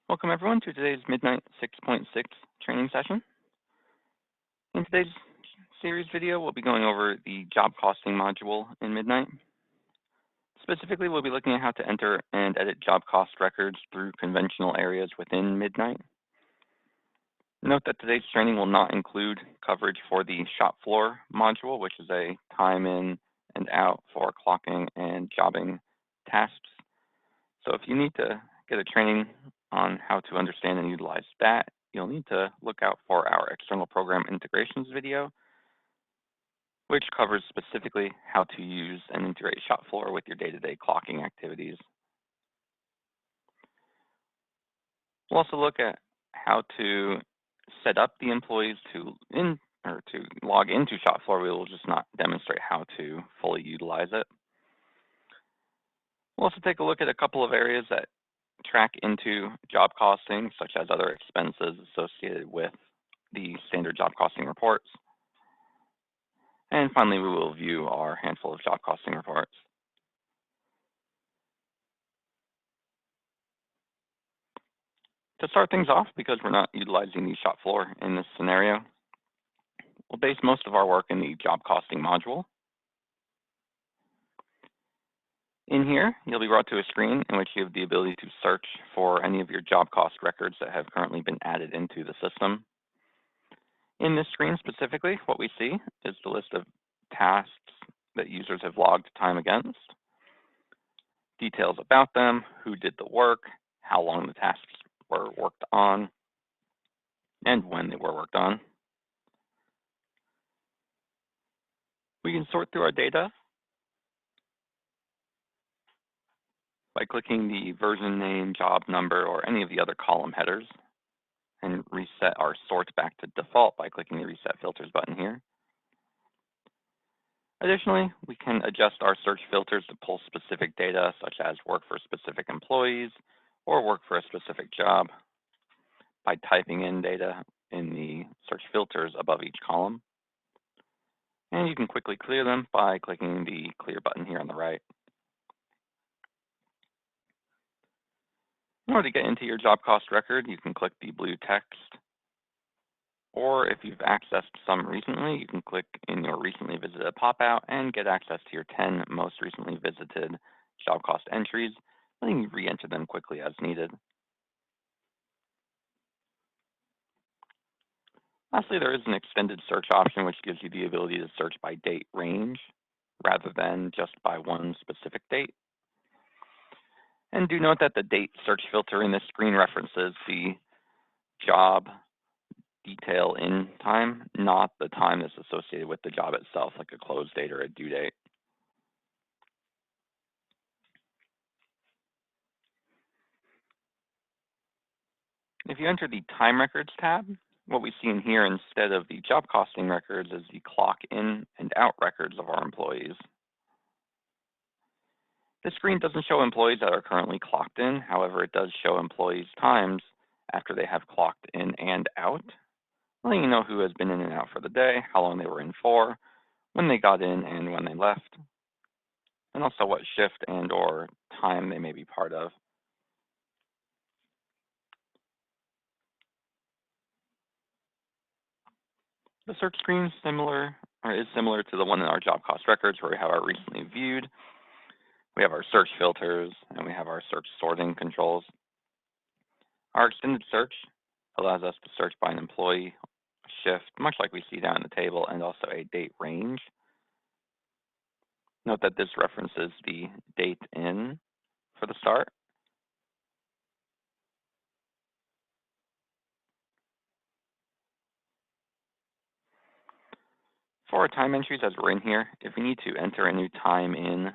Welcome everyone to today's Midnight 6.6 training session. In today's series video, we'll be going over the job costing module in Midnight. Specifically, we'll be looking at how to enter and edit job cost records through conventional areas within Midnight. Note that today's training will not include coverage for the shop floor module, which is a time in and out for clocking and jobbing tasks. So if you need to get a training on how to understand and utilize that, you'll need to look out for our external program integrations video, which covers specifically how to use and integrate ShopFloor with your day-to-day clocking activities. We'll also look at how to set up the employees to log into ShopFloor. We will just not demonstrate how to fully utilize it. We'll also take a look at a couple of areas that track into job costing, such as other expenses associated with the standard job costing reports. And finally, we will view our handful of job costing reports. To start things off, because we're not utilizing the shop floor in this scenario, we'll base most of our work in the job costing module. In here, you'll be brought to a screen in which you have the ability to search for any of your job cost records that have currently been added into the system. In this screen specifically, what we see is the list of tasks that users have logged time against, details about them, who did the work, how long the tasks were worked on, and when they were worked on. We can sort through our data by clicking the version name, job number, or any of the other column headers, and reset our sort back to default by clicking the Reset Filters button here. Additionally, we can adjust our search filters to pull specific data, such as work for specific employees or work for a specific job, by typing in data in the search filters above each column. And you can quickly clear them by clicking the Clear button here on the right. In order to get into your job cost record, you can click the blue text, or if you've accessed some recently, you can click in your recently visited pop-out and get access to your 10 most recently visited job cost entries, letting you re-enter them quickly as needed. Lastly, there is an extended search option, which gives you the ability to search by date range rather than just by one specific date. And do note that the date search filter in this screen references the job detail in time, not the time that's associated with the job itself, like a close date or a due date. If you enter the Time Records tab, what we see in here instead of the job costing records is the clock in and out records of our employees. This screen doesn't show employees that are currently clocked in. However, it does show employees' times after they have clocked in and out, letting you know who has been in and out for the day, how long they were in for, when they got in and when they left, and also what shift and or time they may be part of. The search screen is similar to the one in our job cost records, where we have our recently viewed, we have our search filters, and we have our search sorting controls. Our extended search allows us to search by an employee, shift, much like we see down in the table, and also a date range. Note that this references the date in for the start. For our time entries, as we're in here, if we need to enter a new time in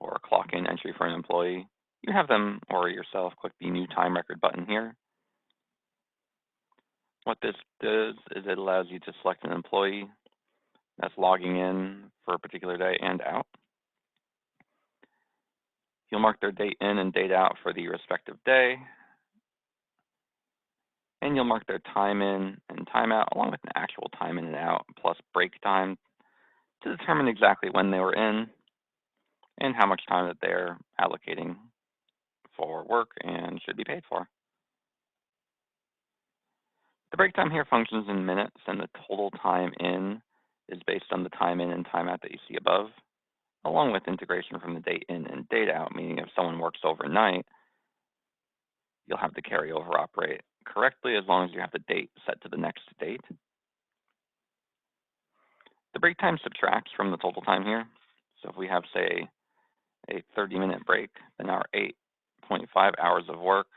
or a clock in entry for an employee, you have them or yourself click the New Time Record button here. What this does is it allows you to select an employee that's logging in for a particular day and out. You'll mark their date in and date out for the respective day, and you'll mark their time in and time out along with an actual time in and out plus break time to determine exactly when they were in and how much time that they're allocating for work and should be paid for. break time here functions in minutes, and the total time in is based on the time in and time out that you see above, along with integration from the date in and date out, meaning if someone works overnight, you'll have the carryover operate correctly as long as you have the date set to the next date. The break time subtracts from the total time here. So if we have, say, a 30-minute break, then our 8.5 hours of work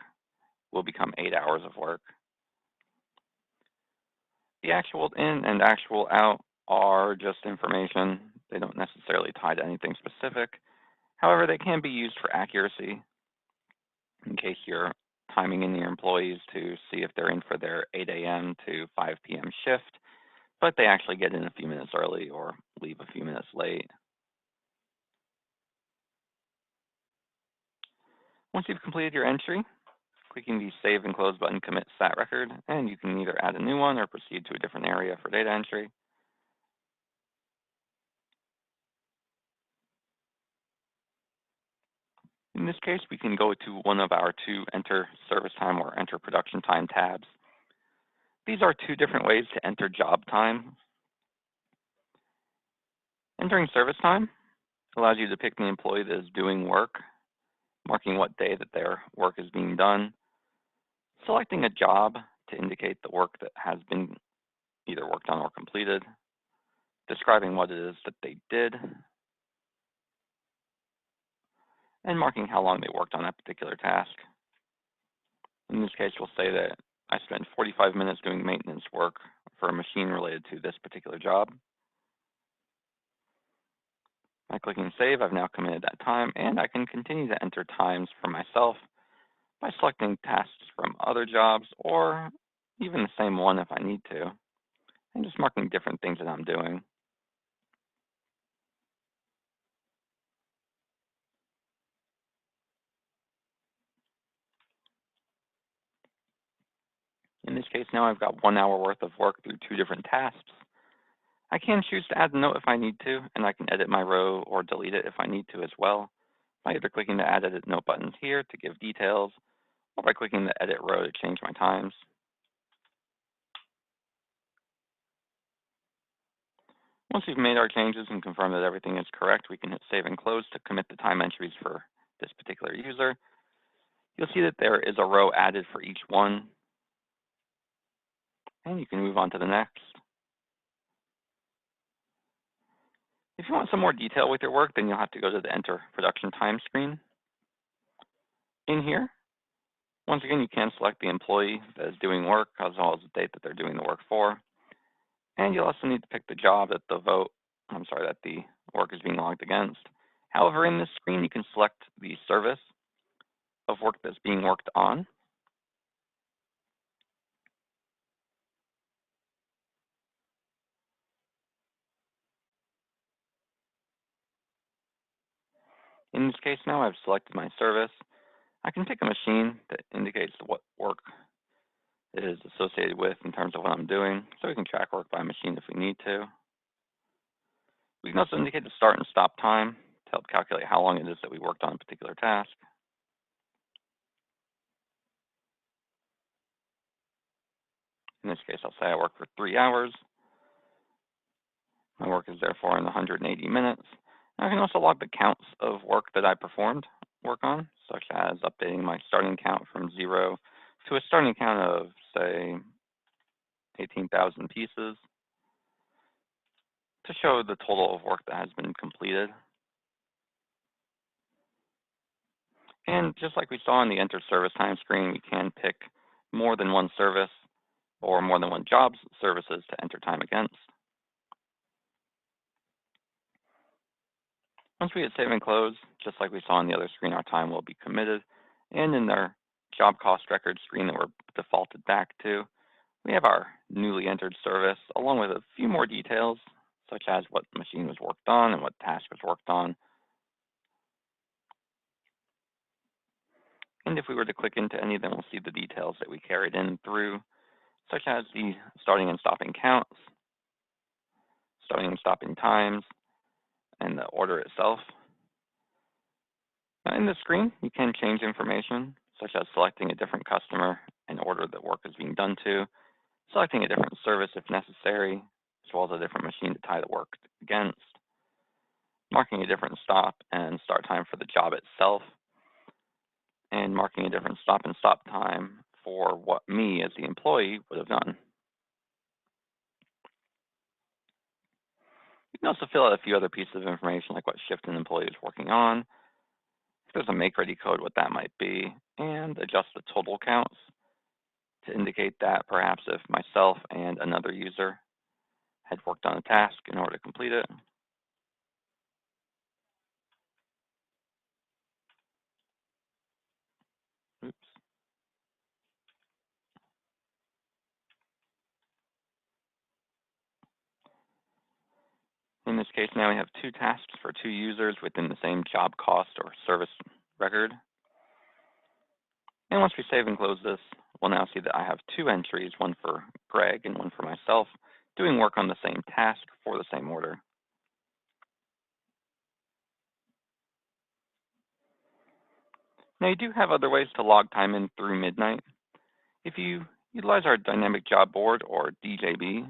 will become 8 hours of work. The actual in and actual out are just information. They don't necessarily tie to anything specific. However, they can be used for accuracy in case you're timing in your employees to see if they're in for their 8 a.m. to 5 p.m. shift, but they actually get in a few minutes early or leave a few minutes late. Once you've completed your entry, clicking the Save and Close button commits that record, and you can either add a new one or proceed to a different area for data entry. In this case, we can go to one of our two Enter Service Time or Enter Production Time tabs. These are two different ways to enter job time. Entering service time allows you to pick the employee that is doing work, marking what day that their work is being done, selecting a job to indicate the work that has been either worked on or completed, describing what it is that they did, and marking how long they worked on that particular task. In this case, we'll say that I spent 45 minutes doing maintenance work for a machine related to this particular job. By clicking Save, I've now committed that time, and I can continue to enter times for myself by selecting tasks from other jobs, or even the same one if I need to, and just marking different things that I'm doing. In this case, now I've got 1 hour worth of work through two different tasks. I can choose to add a note if I need to, and I can edit my row or delete it if I need to as well, by either clicking the Add Edit Note buttons here to give details, or by clicking the Edit Row to change my times. Once we've made our changes and confirmed that everything is correct, we can hit Save and Close to commit the time entries for this particular user. You'll see that there is a row added for each one, and you can move on to the next. If you want some more detail with your work, then you'll have to go to the Enter Production Time screen. In here, once again, you can select the employee that is doing work as well as the date that they're doing the work for. And you'll also need to pick the job that the work is being logged against. However, in this screen, you can select the service of work that's being worked on. In this case now, I've selected my service. I can pick a machine that indicates what work it is associated with in terms of what I'm doing, so we can track work by machine if we need to. We can also indicate the start and stop time to help calculate how long it is that we worked on a particular task. In this case, I'll say I worked for 3 hours. My work is therefore in 180 minutes. I can also log the counts of work that I performed work on, such as updating my starting count from 0 to a starting count of, say, 18,000 pieces to show the total of work that has been completed. And just like we saw on the Enter Service Time screen, we can pick more than one service or more than one job's services to enter time against. Once we hit Save and Close, just like we saw on the other screen, our time will be committed. And in our job cost record screen that we're defaulted back to, we have our newly entered service, along with a few more details, such as what machine was worked on and what task was worked on. And if we were to click into any of them, we'll see the details that we carried in through, such as the starting and stopping counts, starting and stopping times, and the order itself. Now in the screen, you can change information, such as selecting a different customer and order that work is being done to, selecting a different service if necessary, as well as a different machine to tie the work against, marking a different stop and start time for the job itself, and marking a different stop and stop time for what me as the employee would have done. You can also fill out a few other pieces of information like what shift an employee is working on, if there's a make-ready code, what that might be, and adjust the total counts to indicate that perhaps if myself and another user had worked on a task in order to complete it. Oops. In this case, now we have two tasks for two users within the same job cost or service record. And once we save and close this, we'll now see that I have two entries, one for Greg and one for myself, doing work on the same task for the same order. Now you do have other ways to log time in through midnight. If you utilize our dynamic job board or DJB,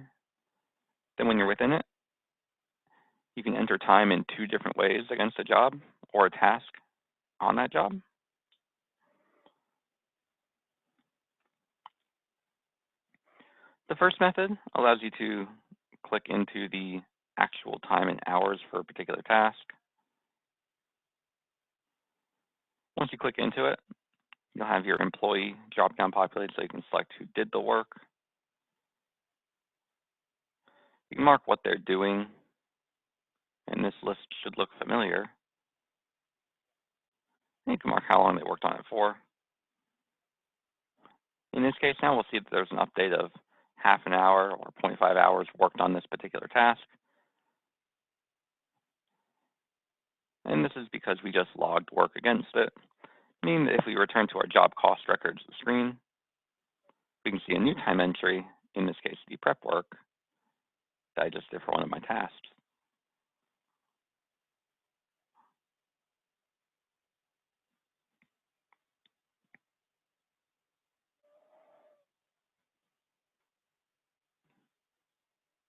then when you're within it, you can enter time in two different ways against a job or a task on that job. The first method allows you to click into the actual time in hours for a particular task. Once you click into it, you'll have your employee drop-down populated so you can select who did the work. You can mark what they're doing, and this list should look familiar. And you can mark how long they worked on it for. In this case now, we'll see that there's an update of half an hour or 0.5 hours worked on this particular task. And this is because we just logged work against it, meaning that if we return to our job cost records screen, we can see a new time entry, in this case the prep work, that I just did for one of my tasks.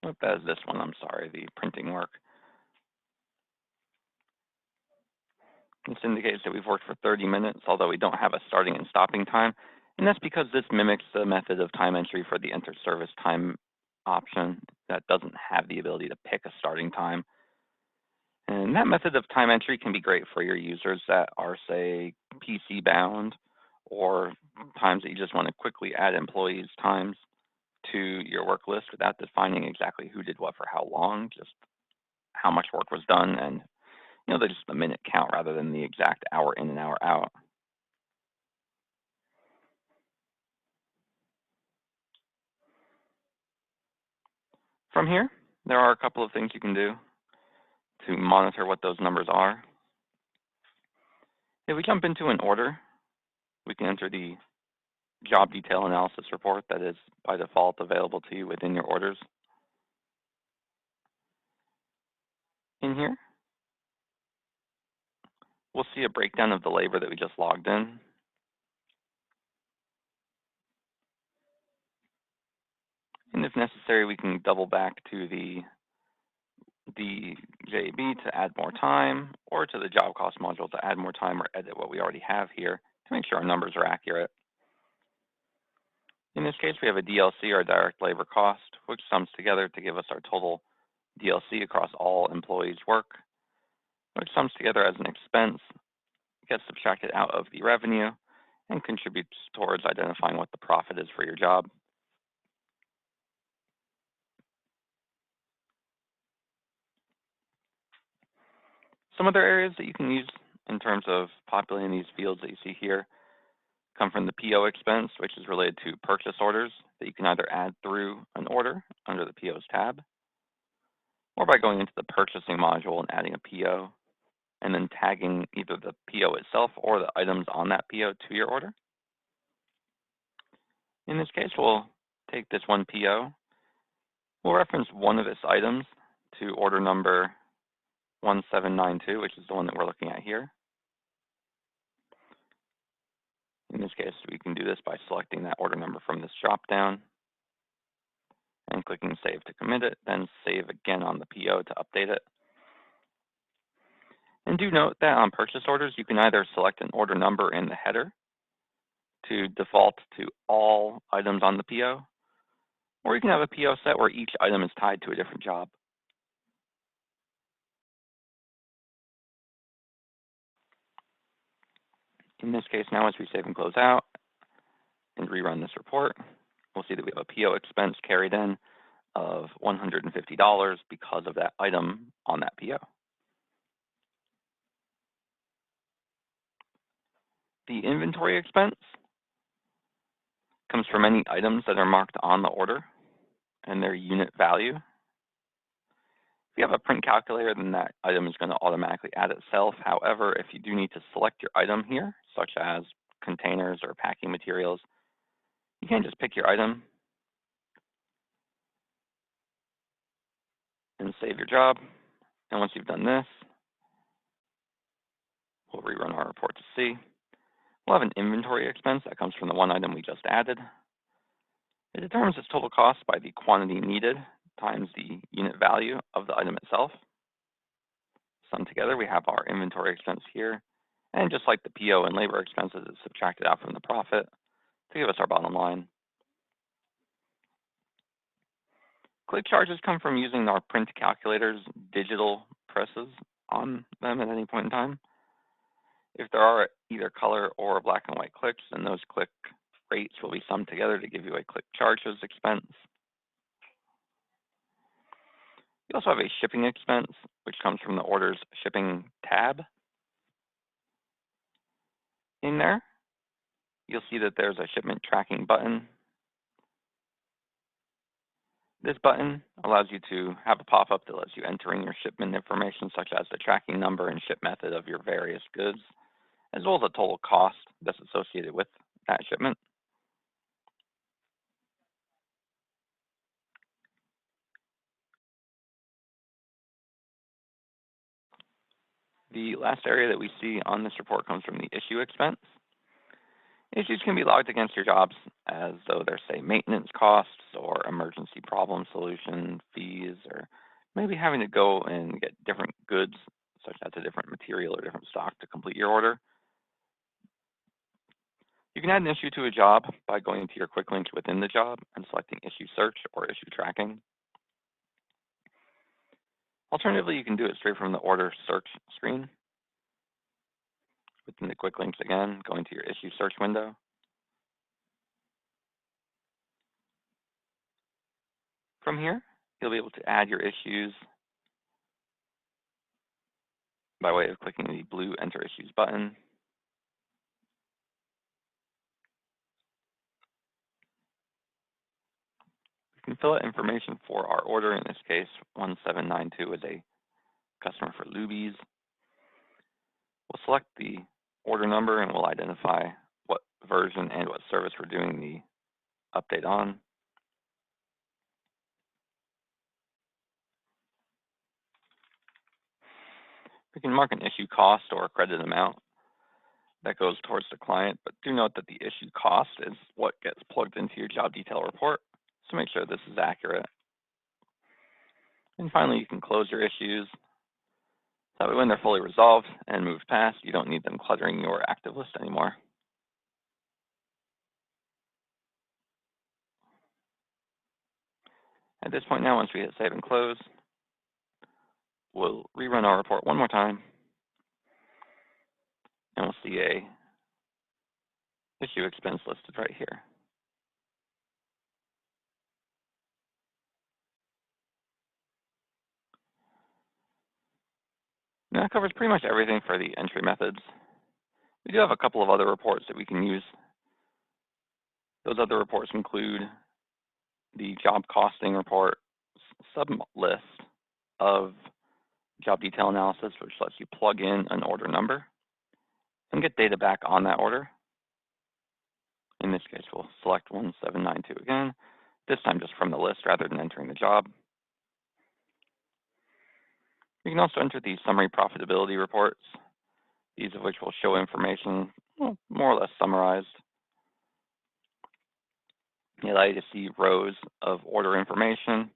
Nope, that is this one, I'm sorry, the printing work. This indicates that we've worked for 30 minutes, although we don't have a starting and stopping time. And that's because this mimics the method of time entry for the Interservice Time option that doesn't have the ability to pick a starting time. And that method of time entry can be great for your users that are, say, PC bound, or times that you just want to quickly add employees' times to your work list without defining exactly who did what for how long, just how much work was done, and they're just a minute count rather than the exact hour in and hour out. From here, there are a couple of things you can do to monitor what those numbers are. If we jump into an order, we can enter the job detail analysis report that is by default available to you within your orders. In here, we'll see a breakdown of the labor that we just logged in. And if necessary, we can double back to the JB to add more time, or to the job cost module to add more time or edit what we already have here to make sure our numbers are accurate. In this case, we have a DLC, or direct labor cost, which sums together to give us our total DLC across all employees' work, which sums together as an expense, gets subtracted out of the revenue, and contributes towards identifying what the profit is for your job. Some other areas that you can use in terms of populating these fields that you see here come from the PO expense, which is related to purchase orders that you can either add through an order under the POs tab, or by going into the purchasing module and adding a PO, and then tagging either the PO itself or the items on that PO to your order. In this case, we'll take this one PO. We'll reference one of its items to order number 1792, which is the one that we're looking at here. In this case, we can do this by selecting that order number from this drop-down. and clicking Save to commit it, then save again on the PO to update it. And do note that on purchase orders, you can either select an order number in the header to default to all items on the PO, or you can have a PO set where each item is tied to a different job. In this case now, as we save and close out and rerun this report, we'll see that we have a PO expense carried in of $150 because of that item on that PO. The inventory expense comes from any items that are marked on the order and their unit value. If you have a print calculator, then that item is going to automatically add itself. However, if you do need to select your item here, such as containers or packing materials, you can just pick your item and save your job. And once you've done this, we'll rerun our report to see. We'll have an inventory expense that comes from the one item we just added. It determines its total cost by the quantity needed times the unit value of the item itself. Summed together, we have our inventory expense here. And just like the PO and labor expenses, it's subtracted out from the profit to give us our bottom line. Click charges come from using our print calculator's digital presses on them at any point in time. If there are either color or black and white clicks, then those click rates will be summed together to give you a click charges expense. You also have a shipping expense, which comes from the order's shipping tab. In there, you'll see that there's a shipment tracking button. This button allows you to have a pop-up that lets you enter in your shipment information, such as the tracking number and ship method of your various goods, as well as the total cost that's associated with that shipment. The last area that we see on this report comes from the issue expense. Issues can be logged against your jobs as though they're, say, maintenance costs or emergency problem solution fees, or maybe having to go and get different goods, such as a different material or different stock to complete your order. You can add an issue to a job by going to your quick links within the job and selecting issue search or issue tracking. Alternatively, you can do it straight from the order search screen. Within the quick links again, going to your issue search window. From here, you'll be able to add your issues by way of clicking the blue Enter Issues button. We can fill out information for our order. In this case, 1792 is a customer for Luby's. We'll select the order number and we'll identify what version and what service we're doing the update on. We can mark an issue cost or a credit amount that goes towards the client, but do note that the issue cost is what gets plugged into your job detail report, so make sure this is accurate. And finally, you can close your issues. That way when they're fully resolved and moved past, you don't need them cluttering your active list anymore. At this point now, once we hit save and close, we'll rerun our report one more time, and we'll see a issue expense listed right here. Now that covers pretty much everything for the entry methods. We do have a couple of other reports that we can use. Those other reports include the job costing report sub-list of job detail analysis, which lets you plug in an order number and get data back on that order. In this case, we'll select 1792 again, this time just from the list rather than entering the job. We can also enter the summary profitability reports, these of which will show information more or less summarized They allow you to see rows of order information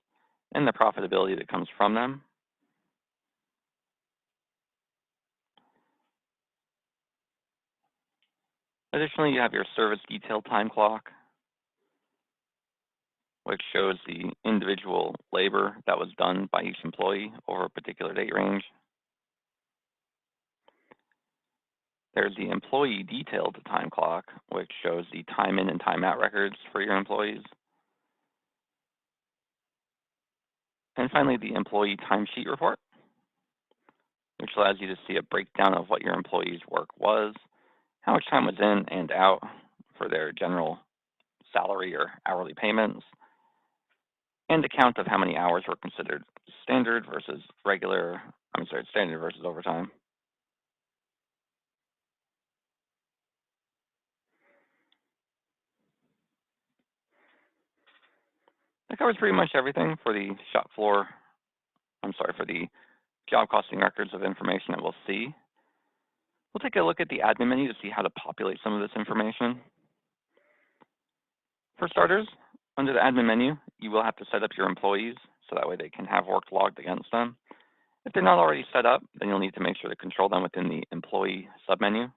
and the profitability that comes from them. Additionally, you have your service detail time clock, which shows the individual labor that was done by each employee over a particular date range. There's the employee detailed time clock, which shows the time in and time out records for your employees. And finally, the employee timesheet report, which allows you to see a breakdown of what your employees' work was, how much time was in and out for their general salary or hourly payments, and a count of how many hours were considered standard versus standard versus overtime. That covers pretty much everything for the for the job costing records of information that we'll see. We'll take a look at the admin menu to see how to populate some of this information. For starters, under the admin menu, you will have to set up your employees so that way they can have work logged against them. If they're not already set up, then you'll need to make sure to control them within the employee submenu.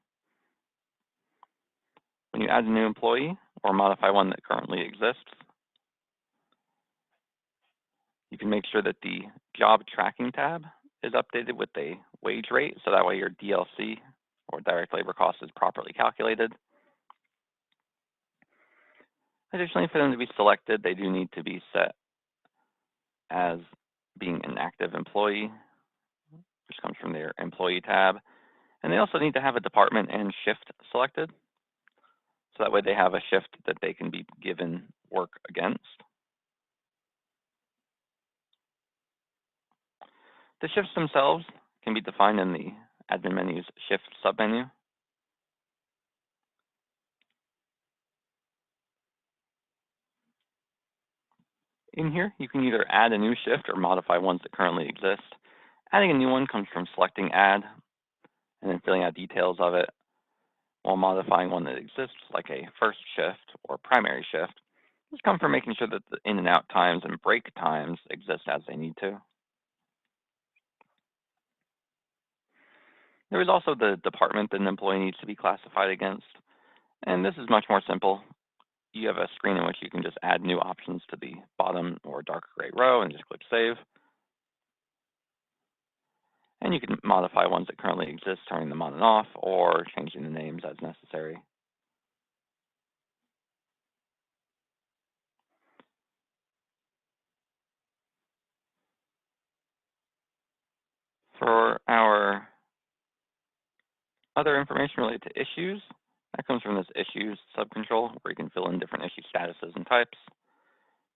When you add a new employee or modify one that currently exists, you can make sure that the job tracking tab is updated with a wage rate, so that way your DLC or direct labor cost is properly calculated. Additionally, for them to be selected, they do need to be set as being an active employee, which comes from their employee tab. And they also need to have a department and shift selected, so that way they have a shift that they can be given work against. The shifts themselves can be defined in the admin menu's shift submenu. In here, you can either add a new shift or modify ones that currently exist. Adding a new one comes from selecting add and then filling out details of it, while modifying one that exists, like a first shift or primary shift, just come from making sure that the in and out times and break times exist as they need to. There is also the department that an employee needs to be classified against, and this is much more simple. You have a screen in which you can just add new options to the bottom or dark gray row and just click Save. And you can modify ones that currently exist, turning them on and off, or changing the names as necessary. For our other information related to issues, that comes from this Issues subcontrol, where you can fill in different issue statuses and types,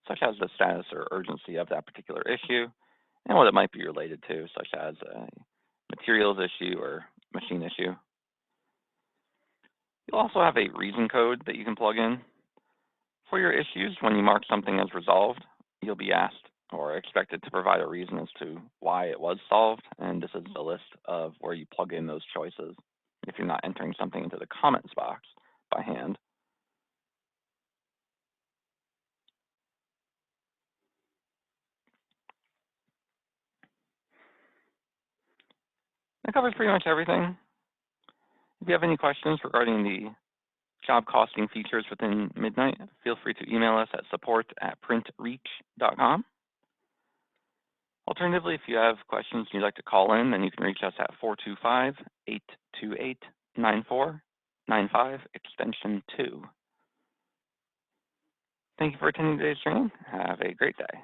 such as the status or urgency of that particular issue, and what it might be related to, such as a materials issue or machine issue. You'll also have a reason code that you can plug in. For your issues, when you mark something as resolved, you'll be asked or expected to provide a reason as to why it was solved, and this is the list of where you plug in those choices if you're not entering something into the comments box by hand. That covers pretty much everything. If you have any questions regarding the job costing features within Midnight, feel free to email us at support@printreach.com. Alternatively, if you have questions you'd like to call in, then you can reach us at 425-828-9495, extension 2. Thank you for attending today's training. Have a great day.